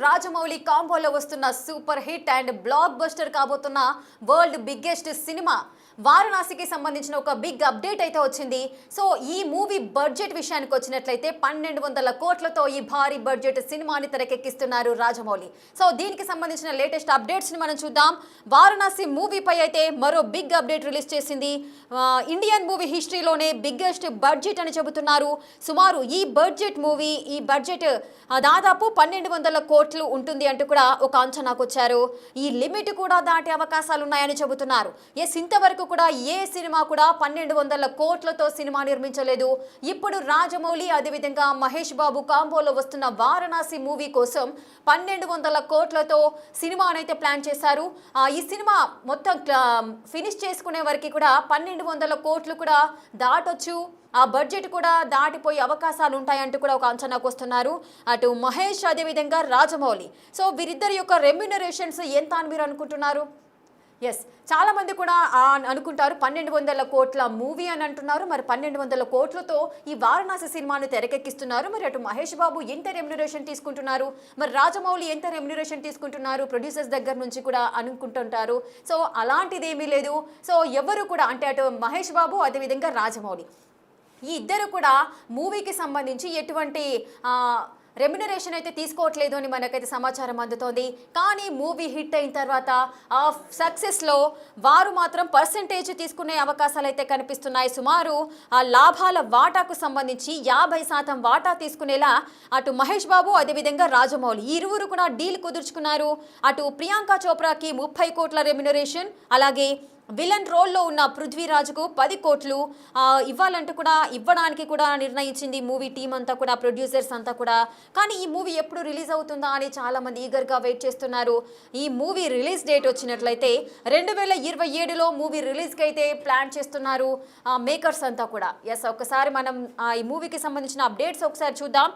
రాజమౌళి కాంబోలో వస్తున్న super hit and blockbuster కాబోతున్న వరల్డ్ బిగ్గెస్ట్ సినిమా వారణాసికి సంబంధించిన ఒక బిగ్ అప్డేట్ అయితే వచ్చింది. సో ఈ మూవీ బడ్జెట్ విషయానికి వచ్చినట్లయితే 1200 కోట్లతో ఈ భారీ బడ్జెట్ సినిమాని తెరకెక్కిస్తున్నారు రాజమౌళి. సో దీనికి సంబంధించిన లేటెస్ట్ అప్డేట్స్ ని మనం చూద్దాం. వారణాసి మూవీపై అయితే మరో బిగ్ అప్డేట్ రిలీజ్ చేసింది. ఇండియన్ మూవీ హిస్టరీలోనే బిగ్గెస్ట్ బడ్జెట్ అని చెబుతున్నారు. సుమారు ఈ బడ్జెట్ దాదాపు 1200 కోట్లు ఉంటుంది అంటూ కూడా ఒక అంచనాకు వచ్చారు. ఈ లిమిట్ కూడా దాటే అవకాశాలు ఉన్నాయని చెబుతున్నారు. ఇంతవరకు కూడా ఏ సినిమా కూడా 1200 కోట్లతో సినిమా నిర్మించలేదు. ఇప్పుడు రాజమౌళి అదేవిధంగా మహేష్ బాబు కాంబోలో వస్తున్న వారణాసి మూవీ కోసం 1200 కోట్లతో సినిమానైతే ప్లాన్ చేశారు. ఈ సినిమా మొత్తం ఫినిష్ చేసుకునే వరకు కూడా 1200 కోట్లు కూడా దాటొచ్చు, ఆ బడ్జెట్ కూడా దాటిపోయే అవకాశాలు ఉంటాయంటూ కూడా ఒక అంచనాకు వస్తున్నారు. అటు మహేష్ అదేవిధంగా రాజమౌళి. సో వీరిద్దరి యొక్క రెమ్యునరేషన్స్ ఎంత అని మీరు అనుకుంటున్నారు? చాలా మంది కూడా అనుకుంటారు 1200 కోట్ల మూవీ అని అంటున్నారు. మరి 1200 కోట్లతో ఈ వారణాసి సినిమాను తెరకెక్కిస్తున్నారు. మరి అటు మహేష్ బాబు ఎంత రెమ్యునరేషన్ తీసుకుంటున్నారు, మరి రాజమౌళి ఎంత రెమ్యునరేషన్ తీసుకుంటున్నారు, ప్రొడ్యూసర్స్ దగ్గర నుంచి కూడా అనుకుంటుంటారు. సో అలాంటిది ఏమీ లేదు. సో ఎవరు కూడా అంటే అటు మహేష్ బాబు అదేవిధంగా రాజమౌళి ఈ ఇద్దరు కూడా మూవీకి సంబంధించి ఎటువంటి రెమ్యునరేషన్ అయితే తీసుకోవట్లేదు అని మనకైతే సమాచారం అందుతోంది. కానీ మూవీ హిట్ అయిన తర్వాత ఆ సక్సెస్లో వారు మాత్రం పర్సెంటేజ్ తీసుకునే అవకాశాలు అయితే కనిపిస్తున్నాయి. సుమారు ఆ లాభాల వాటాకు సంబంధించి 50% వాటా తీసుకునేలా అటు మహేష్ బాబు అదేవిధంగా రాజమౌళి ఈ ఇరువురు కూడా డీల్ కుదుర్చుకున్నారు. అటు ప్రియాంక చోప్రాకి 30 కోట్ల రెమ్యునరేషన్, అలాగే విలన్ రోల్లో ఉన్న పృథ్వీరాజ్కు 10 కోట్లు ఇవ్వడానికి కూడా నిర్ణయించింది మూవీ టీం అంతా కూడా, ప్రొడ్యూసర్స్ అంతా కూడా. కానీ ఈ మూవీ ఎప్పుడు రిలీజ్ అవుతుందా అని చాలామంది ఈగర్గా వెయిట్ చేస్తున్నారు. ఈ మూవీ రిలీజ్ డేట్ వచ్చినట్లయితే 2027లో మూవీ రిలీజ్కి అయితే ప్లాన్ చేస్తున్నారు మేకర్స్ అంతా కూడా. ఒక్కసారి మనం ఈ మూవీకి సంబంధించిన అప్డేట్స్ ఒకసారి చూద్దాం.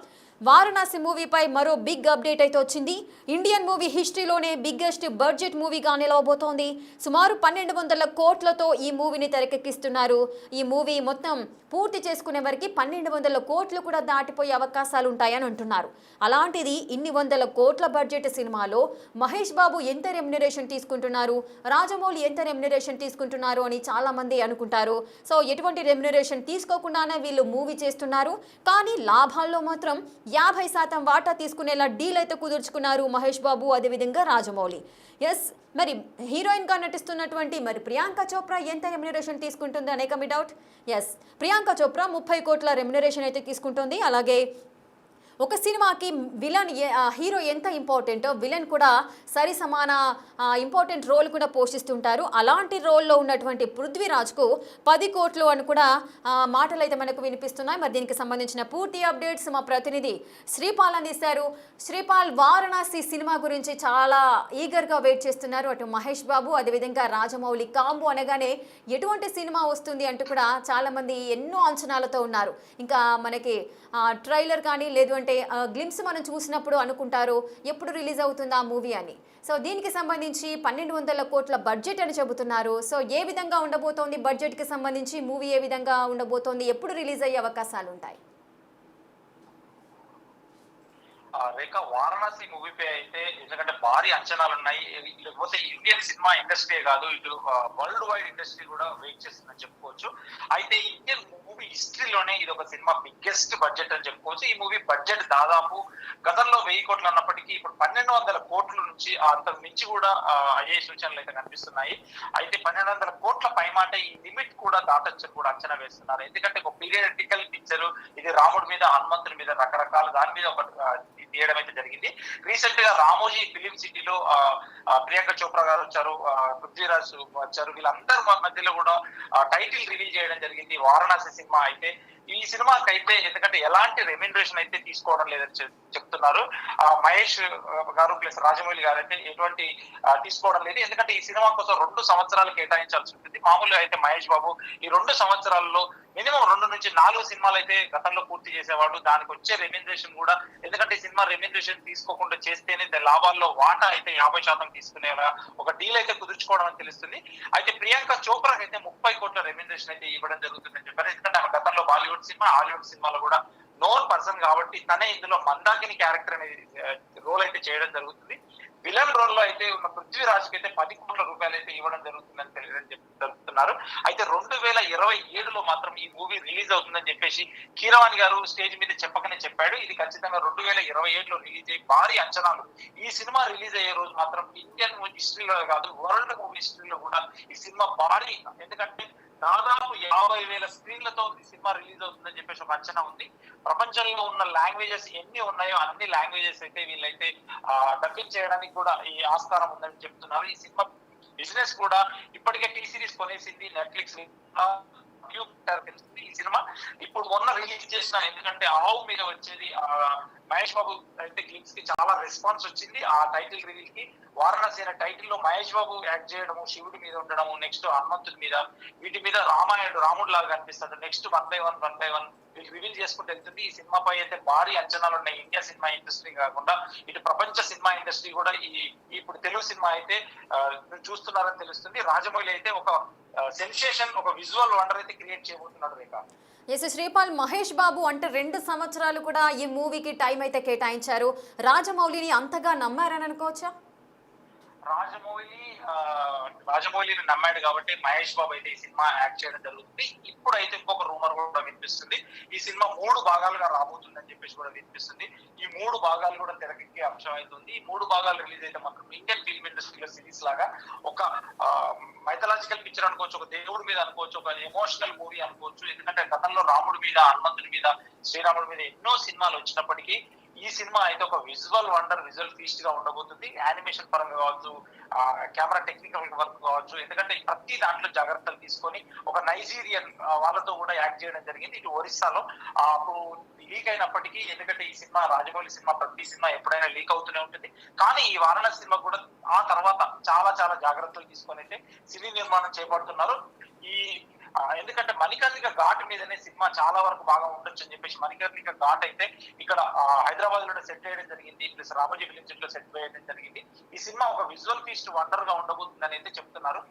వారణాసి మూవీపై మరో బిగ్ అప్డేట్ అయితే వచ్చింది. ఇండియన్ మూవీ హిస్టరీలోనే బిగ్గెస్ట్ బడ్జెట్ మూవీగా నిలవబోతోంది. సుమారు 1200 కోట్లతో ఈ మూవీని తెరకెక్కిస్తున్నారు. ఈ మూవీ మొత్తం పూర్తి చేసుకునే వరకు 1200 కోట్లు కూడా దాటిపోయే అవకాశాలు ఉంటాయని అంటున్నారు. అలాంటిది ఇన్ని వందల కోట్ల బడ్జెట్ సినిమాలో మహేష్ బాబు ఎంత రెమ్యునరేషన్ తీసుకుంటున్నారు, రాజమౌళి ఎంత రెమ్యునరేషన్ తీసుకుంటున్నారు అని చాలా మంది అనుకుంటారు. సో ఎటువంటి రెమ్యునరేషన్ తీసుకోకుండానే వీళ్ళు మూవీ చేస్తున్నారు. కానీ లాభాల్లో మాత్రం 50% వాటా తీసుకునేలా డీల్ అయితే కుదుర్చుకున్నారు మహేష్ బాబు అదేవిధంగా రాజమౌళి. మరి హీరోయిన్ గా నటిస్తున్నటువంటి మరి ప్రియాంక చోప్రా ఎంత రెమ్యునరేషన్ తీసుకుంటుంది అనేక మీ డౌట్. ప్రియాంక చోప్రా 30 కోట్ల రెమ్యునరేషన్ అయితే తీసుకుంటుంది. అలాగే ఒక సినిమాకి విలన్ హీరో ఎంత ఇంపార్టెంటో విలన్ కూడా సరి సమాన ఇంపార్టెంట్ రోల్ కూడా పోషిస్తుంటారు. అలాంటి రోల్లో ఉన్నటువంటి పృథ్వీరాజ్కు 10 కోట్లు అని కూడా మాటలు అయితే మనకు వినిపిస్తున్నాయి. మరి దీనికి సంబంధించిన పూర్తి అప్డేట్స్ మా ప్రతినిధి శ్రీపాల్ అందిస్తారు. శ్రీపాల్, వారణాసి సినిమా గురించి చాలా ఈగర్గా వెయిట్ చేస్తున్నారు. అటు మహేష్ బాబు అదేవిధంగా రాజమౌళి కాంబో అనగానే ఎటువంటి సినిమా వస్తుంది అంటూ కూడా చాలామంది ఎన్నో అంచనాలతో ఉన్నారు. ఇంకా మనకి ట్రైలర్ కానీ లేదు అంటే గ్లిమ్స్ మనం చూసినప్పుడు అనుకుంటారు ఎప్పుడు రిలీజ్ అవుతుందా మూవీ అని. సో దీనికి సంబంధించి 1200 కోట్ల బడ్జెట్ అని చెబుతున్నారు. సో ఏ విధంగా ఉండబోతోంది బడ్జెట్కి సంబంధించి మూవీ, ఏ విధంగా ఉండబోతోంది, ఎప్పుడు రిలీజ్ అయ్యే అవకాశాలు ఉంటాయి? రేఖ, వారణాసి మూవీపై అయితే ఎందుకంటే భారీ అంచనాలు ఉన్నాయి. లేకపోతే ఇండియన్ సినిమా ఇండస్ట్రీ కాదు, ఇటు వరల్డ్ వైడ్ ఇండస్ట్రీ కూడా వెయిట్ చేస్తుందని చెప్పుకోవచ్చు. అయితే ఇండియన్ మూవీ హిస్టరీలోనే ఇది ఒక సినిమా బిగ్గెస్ట్ బడ్జెట్ అని చెప్పుకోవచ్చు. ఈ మూవీ బడ్జెట్ దాదాపు గతంలో 1000 కోట్లు అన్నప్పటికీ ఇప్పుడు 1200 కోట్ల నుంచి అంతకు మించి కూడా అయ్యే సూచనలు అయితే కనిపిస్తున్నాయి. అయితే 1200 కోట్ల పైమాట ఈ లిమిట్ కూడా దాటొచ్చని కూడా అంచనా వేస్తున్నారు. ఎందుకంటే ఒక పీరియాడికల్ పిక్చర్ ఇది, రాముడి మీద హనుమంతుడి మీద రకరకాల దాని మీద ఒక తీయడం అయితే జరిగింది. రీసెంట్ గా రామోజీ ఫిలిం సిటీలో ప్రియాంక చోప్రా గారు వచ్చారు, పృథ్వీరాజ్ వచ్చారు. వీళ్ళందరి మధ్యలో కూడా టైటిల్ రిలీజ్ చేయడం జరిగింది వారణాసి సినిమా. అయితే ఈ సినిమాకి అయితే ఎందుకంటే ఎలాంటి రెమ్యునరేషన్ అయితే తీసుకోవడం లేదని చెప్తున్నారు మహేష్ గారు ప్లస్ రాజమౌళి గారు అయితే ఎటువంటి తీసుకోవడం లేదు. ఎందుకంటే ఈ సినిమా కోసం 2 సంవత్సరాలు కేటాయించాల్సి ఉంటుంది. మామూలుగా అయితే మహేష్ బాబు ఈ 2 సంవత్సరాల్లో మినిమం 2 నుంచి 4 సినిమాలు అయితే గతంలో పూర్తి చేసేవాడు. దానికి వచ్చే రెమ్యునరేషన్ కూడా, ఎందుకంటే ఈ సినిమా రెమ్యునరేషన్ తీసుకోకుండా చేస్తేనే లాభాల్లో వాటా అయితే 50% తీసుకునేలా ఒక డీల్ అయితే కుదుర్చుకోవడం అని తెలుస్తుంది. అయితే ప్రియాంక చోప్రాకి అయితే 30 కోట్ల రెమ్యునరేషన్ అయితే ఇవ్వడం జరుగుతుందని చెప్పారు. ఎందుకంటే ఆమె గతంలో బాలీవుడ్ సినిమా, హాలీవుడ్ సినిమాలో కూడా నోన్ పర్సన్ కాబట్టి తనే ఇందులో మందాకిని క్యారెక్టర్ అనేది రోల్ అయితే చేయడం జరుగుతుంది. విలన్ రోల్ లో అయితే ఉన్న పృథ్వీరాజ్కి అయితే 10 కోట్ల రూపాయలు అయితే ఇవ్వడం జరుగుతుందని చెప్తున్నారు. అయితే 2027లో మాత్రం ఈ మూవీ రిలీజ్ అవుతుందని చెప్పేసి కీరవాణి గారు స్టేజ్ మీద చెప్పకనే చెప్పాడు. ఇది ఖచ్చితంగా 2027లో రిలీజ్ అయ్యి భారీ అంచనాలు. ఈ సినిమా రిలీజ్ అయ్యే రోజు మాత్రం ఇండియన్ హిస్టరీలో కాదు, వరల్డ్ మూవీ హిస్టరీలో కూడా ఈ సినిమా భారీ, ఎందుకంటే దాదాపు 50,000 స్క్రీన్లతో ఈ సినిమా రిలీజ్ అవుతుందని చెప్పేసి ఒక అంచనా ఉంది. ప్రపంచంలో ఉన్న లాంగ్వేజెస్ ఎన్ని ఉన్నాయో అన్ని లాంగ్వేజెస్ అయితే వీళ్ళైతే డబ్బింగ్ చేయడానికి కూడా ఈ ఆస్కారం ఉందని చెప్తున్నారు. ఈ సినిమా బిజినెస్ కూడా ఇప్పటికే టీ సిరీస్ కొనేసింది, నెట్ఫ్లిక్స్ ఈ సినిమా ఇప్పుడు మొన్న రిలీజ్ చేసిన, ఎందుకంటే ఆవు మీద వచ్చేది మహేష్ బాబు అయితే గ్లిమ్స్ కి చాలా రెస్పాన్స్ వచ్చింది. ఆ టైటిల్ రివీల్ కి వారణాసి అనే టైటిల్ లో మహేష్ బాబు యాక్ట్ చేయడము, శివుడి మీద ఉండడము, నెక్స్ట్ హనుమంతుడి మీద, వీటి మీద రాముడు లాగా కనిపిస్తుంది. నెక్స్ట్ 1 by 1 వీళ్ళు రివీల్ చేసుకుంటూ వెళ్తుంది. ఈ సినిమాపై అయితే భారీ అంచనాలు ఉన్నాయి. ఇండియా సినిమా ఇండస్ట్రీ కాకుండా ఇటు ప్రపంచ సినిమా ఇండస్ట్రీ కూడా ఇప్పుడు తెలుగు సినిమా అయితే చూస్తున్నారని తెలుస్తుంది. రాజమౌళి అయితే ఒక సెన్సేషన్, ఒక విజువల్ వండర్ అయితే క్రియేట్ చేయబోతున్నాడు రేఖ. ఎస్ శ్రీపాల్, మహేష్ బాబు అంటే 2 సంవత్సరాలు కూడా ఈ మూవీకి టైం అయితే కేటాయించారు. రాజమౌళిని అంతగా నమ్మారని అనుకోవచ్చా? రాజమౌళిని నమ్మాడు కాబట్టి మహేష్ బాబు అయితే ఈ సినిమా యాక్ట్ చేయడం జరుగుతుంది. ఇప్పుడు అయితే ఇంకొక రూమర్ కూడా వినిపిస్తుంది, ఈ సినిమా 3 భాగాలుగా రాబోతుందని చెప్పేసి కూడా వినిపిస్తుంది. ఈ 3 భాగాలు కూడా తెరకెక్కే అంశం అవుతుంది. ఈ 3 భాగాలు రిలీజ్ అయితే మాత్రం ఇండియన్ ఫిల్మ్ ఇండస్ట్రీలో సిరీస్ లాగా ఒక మైథలాజికల్ పిక్చర్ అనుకోవచ్చు, ఒక దేవుడి మీద అనుకోవచ్చు, ఒక ఎమోషనల్ మూవీ అనుకోవచ్చు. ఎందుకంటే గతంలో రాముడి మీద, హనుమంతుడి మీద, శ్రీరాముడి మీద ఎన్నో సినిమాలు వచ్చినప్పటికీ ఈ సినిమా అయితే ఒక విజువల్ వండర్, విజువల్ ఫీస్ట్ గా ఉండబోతుంది. యానిమేషన్ పరంగా కావచ్చు, కెమెరా టెక్నికల్ వర్క్ కావచ్చు, ఎందుకంటే ప్రతి దాంట్లో జాగ్రత్తలు తీసుకొని ఒక నైజీరియన్ వాళ్ళతో కూడా యాక్ట్ చేయడం జరిగింది. ఇటు ఒరిస్సాలో అప్పుడు లీక్ అయినప్పటికీ, ఎందుకంటే ఈ సినిమా రాజమౌళి సినిమా ప్రతి సినిమా ఎప్పుడైనా లీక్ అవుతూనే ఉంటుంది. కానీ ఈ వారణాసి సినిమా కూడా ఆ తర్వాత చాలా చాలా జాగ్రత్తలు తీసుకొని అయితే సినీ నిర్మాణం చేపడుతున్నారు. ఎందుకంటే మణికర్ణిక ఘాట్ మీదనే సినిమా చాలా వరకు బాగా ఉండొచ్చు అని చెప్పేసి మణికర్ణిక ఘాట్ అయితే ఇక్కడ హైదరాబాద్ లో సెట్ చేయడం జరిగింది, ప్లస్ రామోజీ ఫిలిం సిటీ లో సెట్ చేయడం జరిగింది. ఈ సినిమా ఒక విజువల్ ఫీస్ట్ వండర్ గా ఉండబోతుందని అయితే చెప్తున్నారు.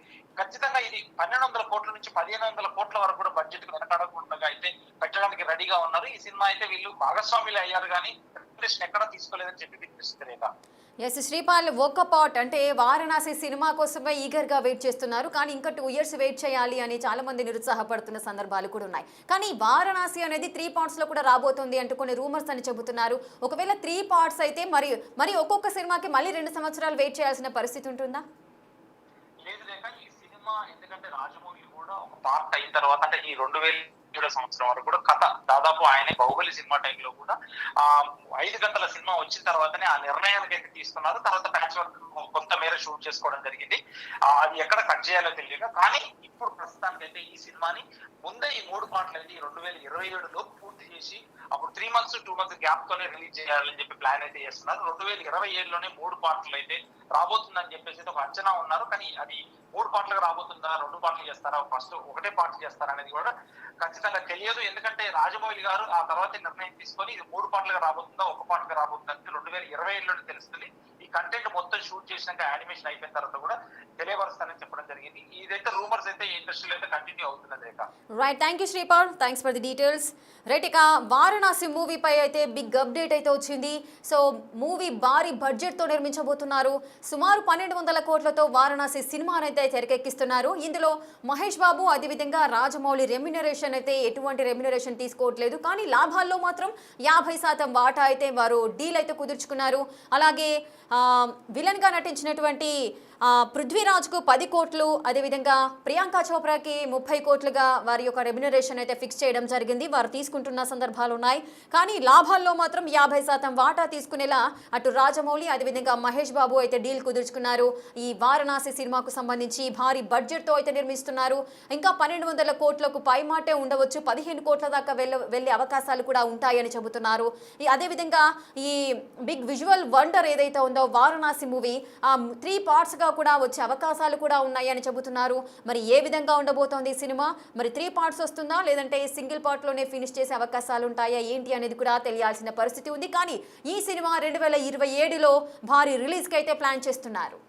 ఖచ్చితంగా ఇది 1,200 కోట్ల నుంచి 1,500 కోట్ల వరకు కూడా బడ్జెట్ వెనకాడకుండా అయితే పెట్టడానికి రెడీగా ఉన్నారు. ఈ సినిమా అయితే వీళ్ళు భాగస్వాములు అయ్యారు కానీ ఎక్కడా తీసుకోలేదని చెప్పి వినిపిస్తుంది రేఖ. ఎస్ శ్రీపాల్, ఒక పార్ట్ అంటే వారణాసి సినిమా కోసమే ఈగర్గా వెయిట్ చేస్తున్నారు, కానీ ఇంకా 2 years వెయిట్ చేయాలి అని చాలా మంది నిరుత్సాహపడుతున్న సందర్భాలు కూడా ఉన్నాయి. కానీ వారణాసి అనేది 3 parts లో కూడా రాబోతుంది అంటూ కొన్ని రూమర్స్ అని చెబుతున్నారు. ఒకవేళ 3 parts అయితే మరి ఒక్కొక్క సినిమాకి మళ్ళీ 2 సంవత్సరాలు వెయిట్ చేయాల్సిన పరిస్థితి ఉంటుందా? లేదు లేక ఈ సినిమా, ఎందుకంటే రాజమౌళి కూడా ఒక పార్ట్ అయిన తర్వాత, అంటే ఈ 2007 సంవత్సరం వరకు కూడా కథ దాదాపు ఆయన బాహుబలి సినిమా టైంలో కూడా 5 గంటల సినిమా వచ్చిన తర్వాతనే ఆ నిర్ణయానికి అయితే తీసుకున్నారు. తర్వాత ప్యాచ్ వర్క్ కొంత మేర షూట్ చేసుకోవడం జరిగింది. అది ఎక్కడ కట్ చేయాలో తెలియక, కానీ ఇప్పుడు ప్రస్తుతానికి అయితే ఈ సినిమాని ముందే ఈ 3 పార్ట్లు అయితే 2027లో పూర్తి చేసి అప్పుడు 3 months 2 months గ్యాప్ తోనే రిలీజ్ చేయాలని చెప్పి ప్లాన్ అయితే చేస్తున్నారు. 2027లోనే 3 పార్ట్లు అయితే రాబోతుందని చెప్పేసి ఒక అంచనా ఉన్నారు. కానీ అది 3 పార్ట్లుగా రాబోతుందా, 2 పార్ట్లు చేస్తారా, ఫస్ట్ ఒకటే పార్ట్ చేస్తారా అనేది కూడా ఖచ్చితంగా తెలియదు. ఎందుకంటే రాజమౌళి గారు ఆ తర్వాత నిర్ణయం తీసుకొని ఇది 3 పార్ట్లుగా రాబోతుందా, 1 పార్ట్గా రాబోతుందా 2027లోనే తెలుస్తుంది. ఈ కంటెంట్ మొత్తం షూట్ చేసినాక యానిమేషన్ అయిపోయిన తర్వాత కూడా తెలియపరుస్తానని చెప్పడం జరిగింది. ఇదైతే రూమర్స్ అయితే ఇండస్ట్రీలో అయితే కంటిన్యూ అవుతున్నది Rekha. Right, thank you Sripal, thanks for the details. Right, ఇక వారణాసి మూవీపై అయితే బిగ్ అప్డేట్ అయితే వచ్చింది. సో మూవీ భారీ బడ్జెట్తో నిర్మించబోతున్నారు. సుమారు 1,200 కోట్లతో వారణాసి సినిమాను అయితే తెరకెక్కిస్తున్నారు. ఇందులో మహేష్ బాబు, అదేవిధంగా రాజమౌళి రెమ్యునరేషన్ అయితే ఎటువంటి రెమ్యునరేషన్ తీసుకోవట్లేదు, కానీ లాభాల్లో మాత్రం 50% వాటా అయితే వారు డీల్ అయితే కుదుర్చుకున్నారు. అలాగే విలన్గా నటించినటువంటి పృథ్వీరాజ్కు 10 కోట్లు, అదేవిధంగా ప్రియాంక చోప్రాకి 30 కోట్లుగా వారి యొక్క రెమ్యునరేషన్ అయితే ఫిక్స్ చేయడం జరిగింది. వారు తీసుకుంటున్న సందర్భాలు ఉన్నాయి, కానీ లాభాల్లో మాత్రం 50% వాటా తీసుకునేలా అటు రాజమౌళి, అదేవిధంగా మహేష్ బాబు అయితే డీల్ కుదుర్చుకున్నారు. ఈ వారణాసి సినిమాకు సంబంధించి భారీ బడ్జెట్తో అయితే నిర్మిస్తున్నారు. ఇంకా 1,200 కోట్లకు పైమాటే ఉండవచ్చు, 15 కోట్ల దాకా వెళ్ళే అవకాశాలు కూడా ఉంటాయని చెబుతున్నారు. అదేవిధంగా ఈ బిగ్ విజువల్ వండర్ ఏదైతే ఉందో వారణాసి మూవీ 3 partsగా కూడా వచ్చే అవకాశాలు కూడా ఉన్నాయని చెబుతున్నారు. మరి ఏ విధంగా ఉండబోతోంది ఈ సినిమా? మరి 3 parts వస్తుందా, లేదంటే సింగిల్ పార్ట్లోనే ఫినిష్ చేసే అవకాశాలు ఉంటాయా ఏంటి అనేది కూడా తెలియాల్సిన పరిస్థితి ఉంది. కానీ ఈ సినిమా 2027లో భారీ రిలీజ్కి అయితే ప్లాన్ చేస్తున్నారు.